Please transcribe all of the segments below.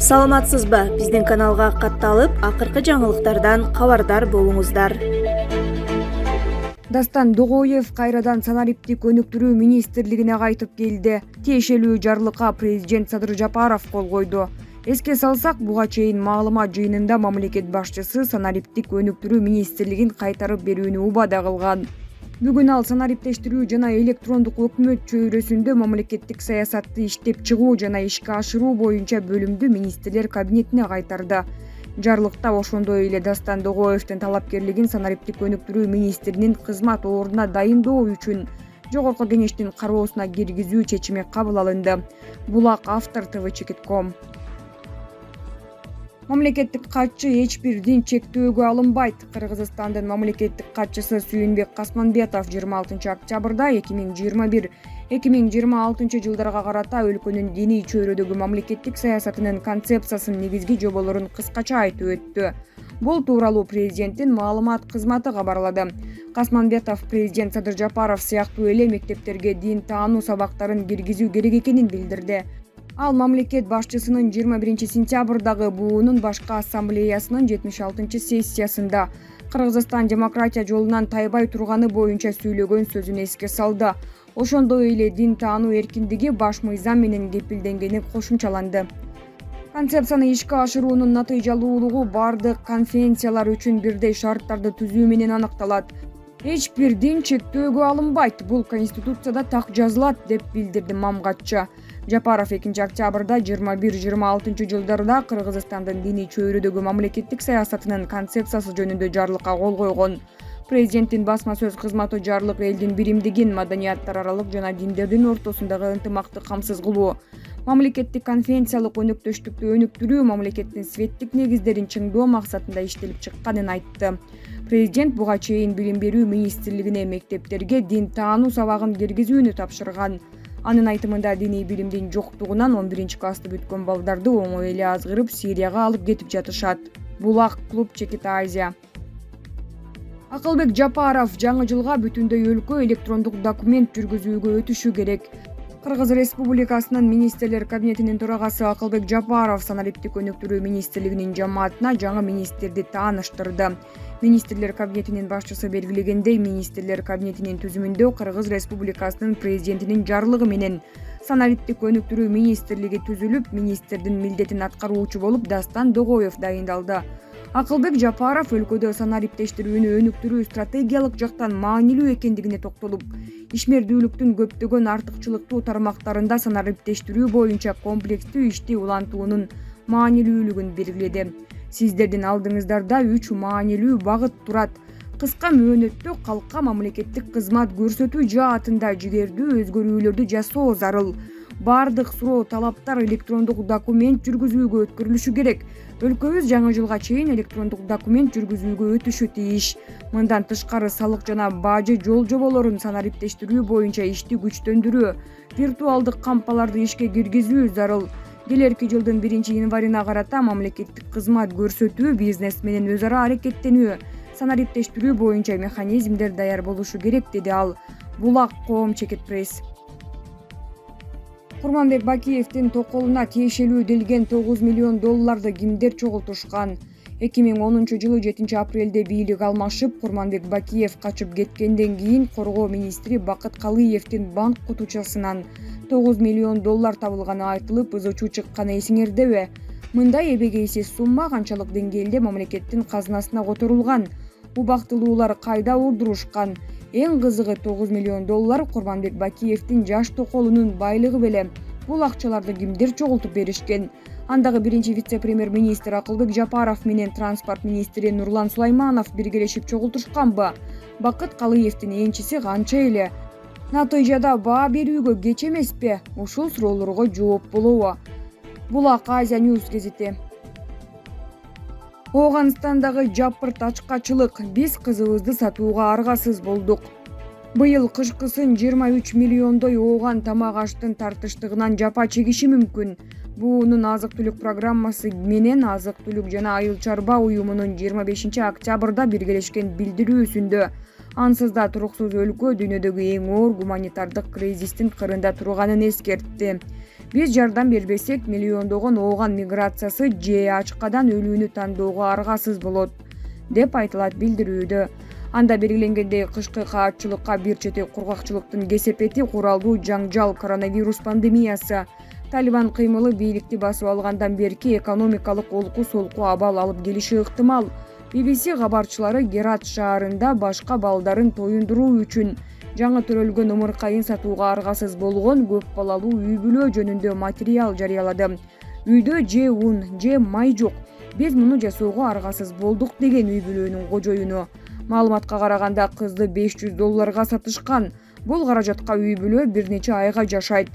Саламатсызбы? Биздин каналга катталып, акыркы жаңылыктардан кабардар болуңуздар. Дастан Догоев кайрадан санариптик өнүктүрүү министрлигине кайтып келди. Тиешелүү жарлыкка президент Садыр Жапаров кол койду. Эске салсак, буга чейин маалымат жыйынында мамлекет башчысы санариптик өнүктүрүү министрлигин кайтарып берүүнү убада кылган. Бүгүн ал санариптештирүү жана электрондук өкмөт чөйрөсүндө мамлекеттик саясатты иштеп чыгуу жана ишке ашыруу боюнча бөлүмдү министрлер кабинетине кайтарды. Жарлыкта ошондой эле Дастан Догоевдин талапкерлигин санариптик өнүктүрүү министринин кызмат ордуна дайындоо үчүн Жогорку кеңештин кароосуна киргизүү чечими кабыл алынды. Булак автор tvчекит.com. Мамлекеттик катчы эч бир дин чектөөгө алынбайт. Кыргызстандын мамлекеттик катчысы Сүйүнбек Касманбетов 26 октябрда 2021-2026 жылдарга карата өлкөнүн диний чөйрөдөгү мамлекеттик саясатынын концепциясынын негизги жоболорун кыскача айтып өттү. Бул тууралуу президенттин маалымат кызматы кабарлады. Касманбетов президент Садыр Жапаров сыяктуу эле мектептерге дин таануу сабактарын киргизүү керек экенин билдирди. Ал мамлекет башчысынын 21 сентябрдагы БУНун башкы ассамблеясынын 76-сессиясында Кыргызстан демократия жолунан тайбай турганы боюнча сүйлөгөн сөзүн эске салды. Ошондой эле дин таануу эркиндиги баш мыйзам менен кепилденгени кошумчаланды. Концепцияны ишке ашыруунун натыйжалуулугу бардык конфессиялар үчүн бирдей шарттарды түзүү менен аныкталат. Эч бир дин чектөөгө алынбайт, бул Конституцияда так жазылат, деп билдирди мамгатчы. Жапаров 2 октябрда 21-26 жылдарда Кыргызстандын диний чөйрөдөгү мамлекеттик саясатынын концепциясы жөнүндө жарлыкка кол койгон. Президенттин басма сөз кызматы жарлык элдин биримдигин, маданияттар аралык жана диндердин ортосундагы ынтымакты камсыз кылуу, мамлекеттик конфессиялык өнөктөштүктү өнүктүрүү, мамлекеттин светтик негиздерин чыңдоо максатында иштелип чыкканын айтты. Президент буга чейин билим берүү министрлигине мектептерге дин таануу сабагын киргизүүнү тапшырган. Анын айтымында диний билимдин жоктугунан 11-классты бүткөн балдарды оңой эле азгырып Сирияга алып кетип жатышат. Булак клуб Чекит Азия. Акылбек Жапаров жаңы жылга бүтүндөй өлкө электрондук документ жүргүзүүгө өтүшү керек. Кыргыз Республикасынын министрлер кабинетинин төрагасы Акылбек Жапаров санариптик өнүктүрүү министрлигинин жамаатына жаңы министрди тааныштырды. Министрлер кабинетинин башчысы белгилегендей, министрлер кабинетинин түзүмүндө Кыргыз Республикасынын президентинин жарлыгы менен санариптик өнүктүрүү министрлиги түзүлүп, министрдин милдетин аткаруучу болуп Дастан Догоев дайындалды. Акылбек Жапаров өлкөдө санариптештирүүнү өнүктүрүү стратегиялык жактан маанилүү экендигине токтолуп, ишмердүүлүктүн көптөгөн артыкчылыктуу тармактарында санариптештирүү боюнча комплекстүү ишти улантуунун маанилүүлүгүн белгиледи. Сиздердин алдыңыздарда 3 маанилүү багыт турат. Кыска мөөнөттө калкка мамлекеттик кызмат көрсөтүү жаатында жигердүү өзгөрүүлөрдү жасоо зарыл. Бардык суроо талаптар электрондук документ жүргүзүүгө өткөрүлүшү керек. Өлкөбүз жаңы жылга чейин электрондук документ жүргүзүүгө өтүшү тийиш. Мындан тышкары салык жана бажы жол жоболорун санариптештирүү боюнча ишти күчтөндүрүү, виртуалдык кампаларды ишке киргизүү зарыл. Келерки жылдын 1-январына карата мамлекеттик кызмат көрсөтүү, бизнес менен өз ара аракеттенүү, санариптештирүү боюнча механизмдер даяр болушу керек, деди ал. Булак коом Чекит пресс. Курманбек Бакиевдин токолуна тиешелүү делген $9 миллион кимдер чогултушкан? 2010 жылы 7 апрелде бийлик алмашып, Курманбек Бакиев качып кеткенден кийин коргоо министри Бакыт Калыевдин банк кутучасынан $9 миллион табылганы айтылып, ызы-чуу чыкканы эсиңердеби? Мындай эбегейсиз сумма канчалык деңгээлде мамлекеттин казынасына которулган? Убактылуулар кайда урдурушкан? Эң кызыгы $9 миллион Курманбек Бакиевдин жаш токолунун байлыгы беле. Бул акчаларды кимдер чогултуп беришкен? Андагы биринчи вице-премьер-министр Акылбек Жапаров менен транспорт министри Нурлан Сулайманов биргелешип чогултушканбы? Бакыт Калыевдин энчиси канча эле? Натыйжада баа берүүгө кеч эмеспи? Ушул суроолорго жооп болобу? Булак Азия News гезити. Ооганстандагы жапырт ачкачылык. Биз кызыбызды сатууга аргасыз болдук. Быйыл кышкысын 23 миллиондой ооган тамак аштын тартыштыгынан жапа чегиши мүмкүн. БУНун азык-түлүк программасы менен азык-түлүк жана айыл чарба уюмунун 25 октябрда биргелешкен билдирүүсүндө ансыз да туруксуз өлкө дүйнөдөгү эң оор гуманитардык кризистин кырында турганын эскертти. Биз жардам бербесек, миллиондогон ооган миграциясы же ачкадан өлүүнү тандоого аргасыз болот, деп айтылат билдирүүдө. Анда белгиленгендей, кышкы каатчылыкка бир чети кургакчылыктын кесепети куралдуу жаңжал, коронавирус пандемиясы, Талибан кыймылы бийликти басып алгандан берки экономикалык олку-солку абал алып келиши ыктымал. BBC кабарчылары Герат шаарында башка балдарын тоюндуруу үчүн жаңы төрөлгөн ымыркайын сатууга аргасыз болгон көп балалуу үй-бүлө жөнүндө материал жарыялады. Үйдө же ун, же май жок. Биз муну жасоого аргасыз болдук деген үй-бүлөнүн кожоюну. Маалыматка караганда кызды $500 сатышкан. Бул каражатка үй-бүлө бир нече айга жашайт.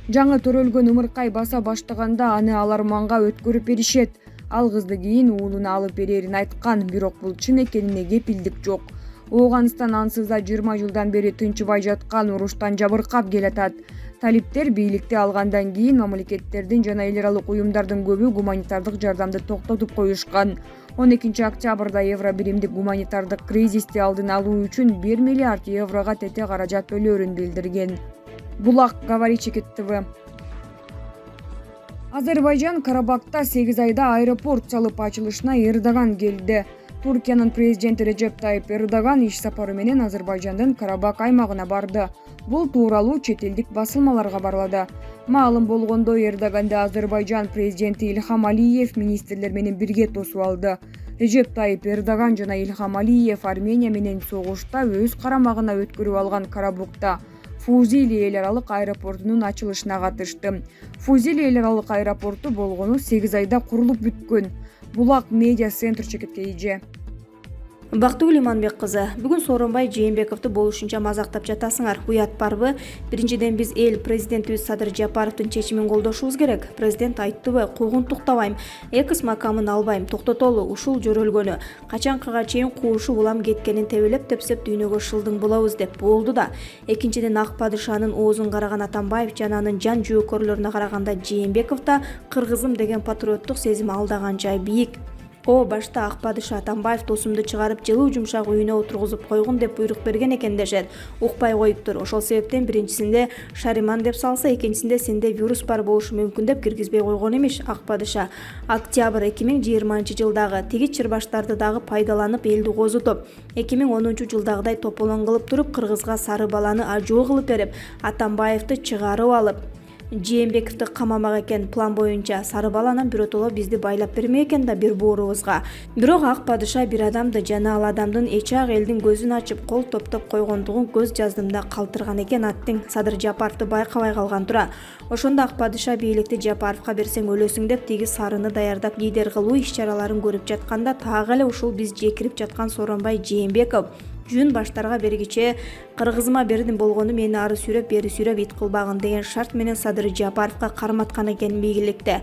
Жаңы төрөлгөн ымыркай баса баштаганда аны алар манга өткөрүп беришет. Ал кызды кийин уулуна алып берерин айткан, бирок бул чын экенине кепилдик жок. Ооганстан ансыз да 20 жылдан бери тынчыбай жаткан уруштан жабыркап келатат. Талиптер бийликти алгандан кийин мамлекеттердин жана эл аралык уюмдардын көбү гуманитардык жардамды токтотуп коюшкан. 12 октябрда евро биримдик гуманитардык кризисти алдын алуу үчүн 1 миллиард еврого тете каражат бөлөрүн билдирген. Булак, Говоричек ТВ. Азербайжан Карабакта 8 айда аэропорт салып ачылышына Эрдоган келди. Туркиянын президенти Режеп Тайип Эрдоган иш сапары менен Азербайжандын Карабак аймагына барды. Бул тууралуу чет элдик басылмалар кабарлады. Маалым болгондой, Эрдоганды Азербайжан президенти Ильхам Алиев министрлер менен бирге тосуп алды. Режеп Тайип Эрдоган жана Ильхам Алиев Армения менен согушта өз карамагына өткөрүп алган Карабукта Фузили эл аралык аэропортунун ачылышына катышты. Фузили эл аралык аэропорту болгону 8 айда курулуп бүткөн. Булак медиа центр чекиткейже. Бактыгүл Иманбек кызы, бүгүн Сооронбай Жээнбековду болушунча мазактап жатасыңар. Уят барбы? Биринчиден биз эл президентибиз Садыр Жапаровдун чечимин колдошубуз керек. Президент айттыбы, куугунтуктабайм, экс макамын албайм, токтотолу, ушул жөрөлгөнү. Качанкыга чейин куушуп улам кеткенин тебелеп тепсеп дүйнөгө шылдың болобуз деп болду да. Экинчиден ак падышанын оозун караган Атамбаев жана анын жан жөөкөрлөрүнө караганда Жээнбековдо кыргызым деген патриоттук сезим алдаганча бийик. Башта ак падыша Атамбаев досумду чыгарып жылуу жумшак үйүнө отургузуп койгун деп буйрук берген экен дешет. Укпай коюптур. Ошол себептен биринчисинде Шариман деп салса, экинчисинде сенде вирус бар болушу мүмкүн деп киргизбей койгон эмиш ак падыша. Октябрь 2020-жылдагы тиги чырбаштарды дагы пайдаланып элди козутуп, 2010-жылдагыдай тополоң кылып туруп кыргызга сары баланы ажоо кылып берип, Атамбаевди чыгарып алып Жээнбековду камамак экен. План боюнча сары баланан биротоло бизди байлап бермей экен да бир боорубузга. Бирок ак падыша бир адамды жана ал адамдын эчак элдин көзүн ачып кол топтоп койгондугун көз жаздымда калтырган экен аттың. Садыр Жапаровду байкабай калган тура. Ошондо ак падыша бийликти Жапаровго берсең өлөсүң деп тиги сарыны даярдап лидер кылуу иш-чараларын көрүп жатканда так эле ушул биз жекирип жаткан Сооронбай Жээнбеков жүн баштарга бергиче кыргызыма бердим болгону мени ары сүйрөп бери сүйрөп ит кылбагын деген шарт менен Садыр Жапаровго карматкан экен бийликте.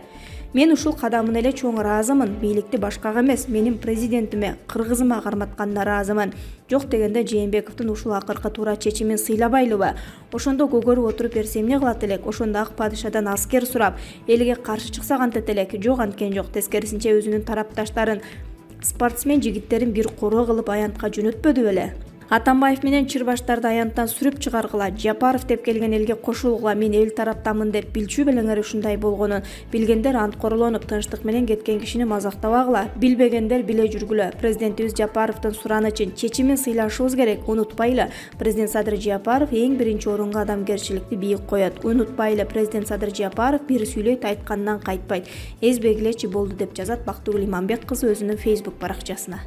Мен ушул кадамын эле чоң ыраазымын. Бийликти башкага эмес, менин президентиме, кыргызыма карматканына ыраазымын. Жок дегенде Жээнбековдун ушул акыркы туура чечимин сыйлабайлыбы? Ошондо көгөрүп отуруп берсе эмне кылат элек? Ошондо ак падышадан аскер сурап, элге каршы чыкса кантет элек? Жок, анткен жок. Тескерисинче өзүнүн тарапташтарын, спортсмен жигиттерин бир короо кылып аянтка жөнөтпөдү беле? Атамбаев менен чырбаштарды аянттан сүрүп чыгаргыла, Жапаров деп келген элге кошулгула, мен эл тараптамын деп билчү белеңер ушундай болгонун. Билгендер анткоролонуп тынчтык менен кеткен кишини мазактабагыла, билбегендер биле жүргүлө. Президентибиз Жапаровдун суранычын, чечимин сыйлашыбыз керек. Унутпайлы, президент Садыр Жапаров эң биринчи орунга адамгерчиликти бийик коет. Унутпайлы, президент Садыр Жапаров бир сүйлөйт, айткандан кайтпайт. Эзбегилечи болду деп жазат Бактыгүл Иманбек кызы өзүнүн Facebook баракчасына.